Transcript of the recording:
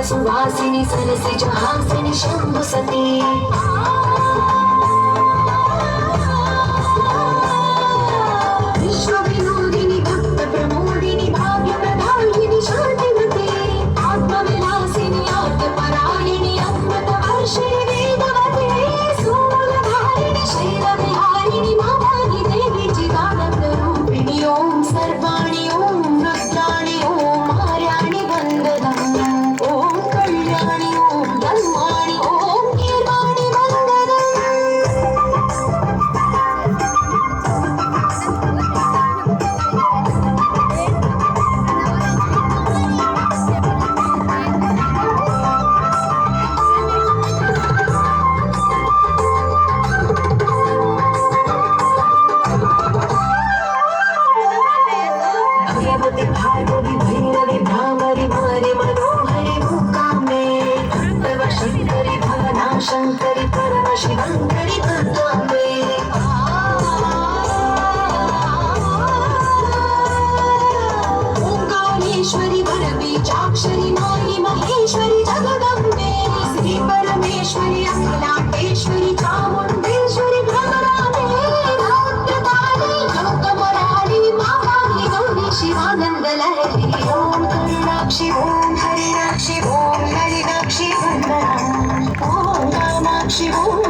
सुवासिनी सरसिज हासिनी शंभु सती विश्व विनोदिनी भक्त प्रमोदिनी भाग्य प्रदायिनी शांतिमती आत्म विलासिनी आद्य परायणी अमृत वर्षिणी वेदवती सूलधारिणी शैल विहारिणी भवानी देवी चिदानंद रूपिणी ओम सर्वाणि ओम रुद्राणि ओम आर्याणि वंदनम् ओम कल्याणि ओम धर्माणि ओम कीर्वाणि वंदनम् भगवती भार्गवी भैरवी भ्रामरी मारे मनोहरि मूकाम्बे तव शंकरि भवना शंकरि परम शिवंकरि दुर्गाम्बे ओंकारेश्वरि वरबीजाक्षरि मायि महेश्वरि जगदम्बे श्री परमेश्वरि अखिलांडेश्वरि चामुंडेश्वरि भ्रमराम्बे भद्रकाली लोकमुरारी महाकाली गौरी शिवानंद लहरी ओम करुणाक्षि ओम हरिणाक्षि ओम हरिणाक्षि वंदना ओम कामाक्षि ओम